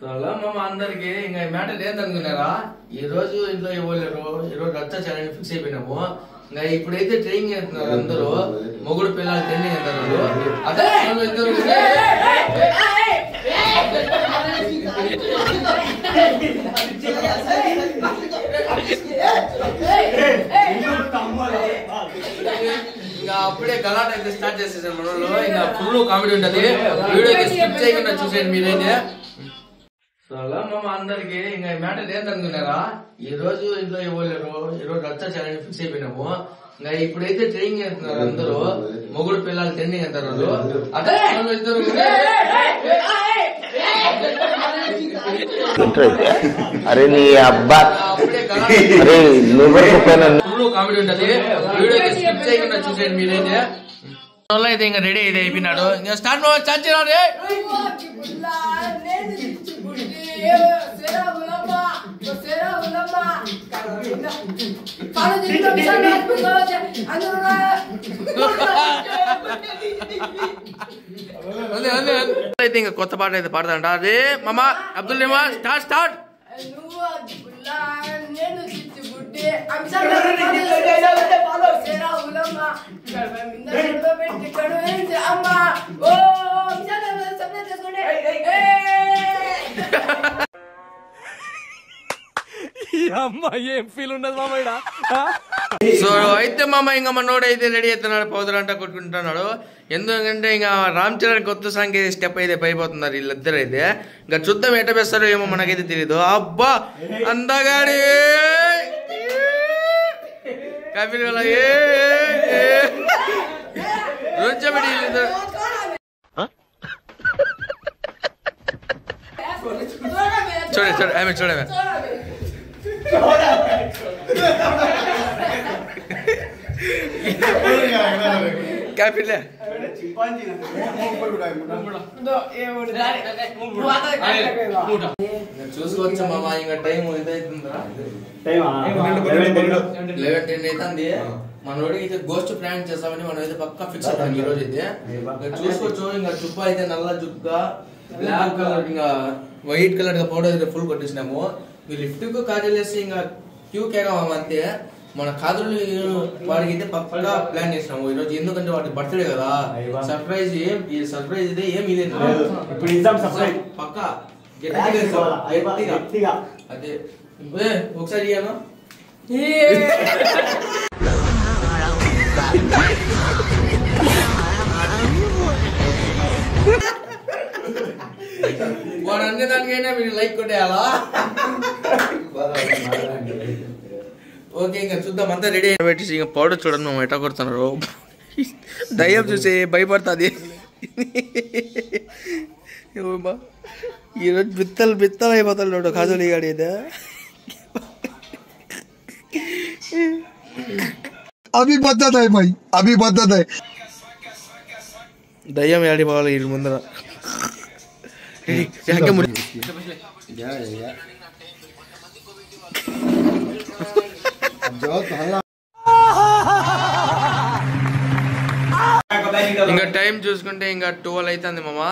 Hello మామ అందరికి ఇంకా మ్యాటర్ ఏందనుకున్నారా ఈ రోజు ఇంట్లో ఇవ్వలేరు ఈ రోజు రచ్చ ఛాలెంజ్ ఫిక్స్ అయిపోయినాము ఇంకా ఇప్పుడైతే ట్రైనింగ్ చేస్తున్నారు అందరూ మొగుడు పిల్లలు ట్రైనింగ్ చేస్తున్నారు అదే ఇంకా అప్పుడే గలాట అయితే స్టార్ట్ చేసేసారు మనలో ఇంకా ఫుల్ కామెడీ ఉంటది వీడియో స్కిప్ చేయకుండా చూసేయండి మీరైతే హలో మామ అందరికి ఇంకా మ్యాటర్ ఏందనుకున్నారా ఈ రోజు ఇంట్లో ఇవ్వలేరు ఈ రోజు రచ్చ ఛాలెంజ్ ఫిక్స్ అయిపోయినాము ఇంకా ఇప్పుడైతే ట్రైనింగ్ చేస్తున్నారు అందరూ మొగుడు పిల్లలు ట్రైనింగ్ చేస్తున్నారు అదే అరే నీ అబ్బా ఫుల్ కామెడీ ఉంటది వీడియో స్కిప్ చేయకుండా చూసేయండి మీరైతే అయితే ఇంకా రెడీ అయితే అయిపోయినాడు ఇంకా స్టార్ట్ చేయాలి అయితే ఇంకా కొత్త పాట అయితే పాడతాంట అదే మామా అబ్దుల్ నిమా స్టార్ట్ స్టార్ట్ ఏం ఫీల్ ఉండదు మామ. సో అయితే మామ ఇంకా మనోడు అయితే రెడీ అవుతున్నాడు పౌదరంట కొట్టుకుంటున్నాడు ఎందుకంటే ఇంకా రామ్ చరణ్ కొత్త సాంగ్ స్టెప్ అయితే పైపోతున్నారు వీళ్ళిద్దరు అయితే ఇంకా చూద్దాం ఎట్ట వేస్తారో ఏమో మనకైతే తెలీదు అబ్బా అందగాడి కపిల్ వాళ్ళ చూడే చూడే ఆమె చూడమే Capilla. చూసుకోవచ్చు మామ ఇంకా టైం ఇదైతుందా 11:10 అవుతుంది మనోడికి అయితే గోస్ట్ ప్లాన్ చేస్తామని మనం అయితే పక్కా ఫిక్స్ అవుతాం ఈ రోజు అయితే చూసుకోవచ్చు ఇంకా చుప్ప అయితే నల్ల జుగ్గా బ్లాక్ కలర్ ఇంకా వైట్ కలర్ గా పౌడర్ అయితే ఫుల్ కొట్టేసినాము మీరు లిఫ్ట్ కు కాజల్ వేసి ఇంకా క్యూ కేగా అంతే మన కాదులు వాడికి అయితే పక్కా ప్లాన్ చేసినాము ఈ రోజు ఎందుకంటే వాడి బర్త్డే కదా సర్ప్రైజ్ ఈ సర్ప్రైజ్ అయితే ఏం లేదు ఇప్పుడు ఇద్దాం సర్ప్రైజ్ పక్కా గట్టిగా అదే ఒకసారి ఇయ్యాను వాడు అన్ని దానికైనా మీరు లైక్ కొట్టేయాలా ఓకే ఇంకా చూద్దాం అంతా రెడీ పెట్టేసి ఇంకా పౌడర్ చూడండి మేము ఎట్లా కొడుతున్నారు దయ్యం చూసి భయపడుతుంది ఈరోజు బిత్తలు అయిపోతాడు కాజోలి గాడి अभी बदत है भाई अभी बदत है దయ్యం ఏడి పోవాలి వీళ్ళ ముందర ఇంకా టైం చూసుకుంటే ఇంకా 12 అవుతుంది మామ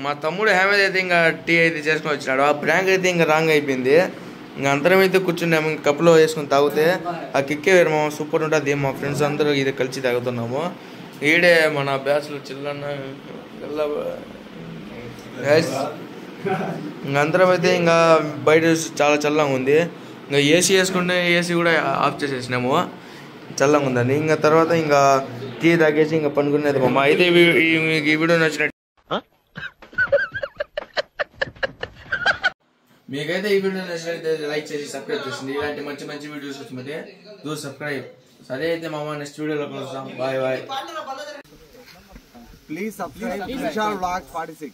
మా తమ్ముడు హ్యామేజ్ అయితే ఇంకా టీ అయితే చేసుకుని వచ్చినాడు ఆ ప్రాంక్ అయితే ఇంకా రాంగ్ అయిపోయింది ఇంకా అందరం అయితే కూర్చున్నాము ఇంకా కప్పులో వేసుకుని తాగితే ఆ కిక్కే వేరు మామ సూపర్ ఉంటుంది మా ఫ్రెండ్స్ అందరూ ఇది కలిసి తాగుతున్నాము ఈడే మన బ్యాచ్లు చిల్లన్న ఇంకా అందరం అయితే ఇంకా బయట చాలా చల్లగా ఉంది ఇంకా ఏసీ వేసుకుంటే ఏసీ కూడా ఆఫ్ చేసేసినాము చల్లగా ఉందని ఇంకా తర్వాత ఇంకా టీ తాగేసి ఇంకా పనుకునేది మామ అయితే ఈ వీడియో నచ్చినట్టు మీకైతే ఈ వీడియో నచ్చినట్లయితే లైక్ చేసి సబ్స్క్రైబ్ చేసింది ఇలాంటి మంచి మంచి వీడియోస్ వచ్చిందంటే డూ సబ్స్క్రైబ్ సరే అయితే మామ నెక్స్ట్ వీడియోలో కలుస్తాం bye bye please subscribe Vishal vlog 46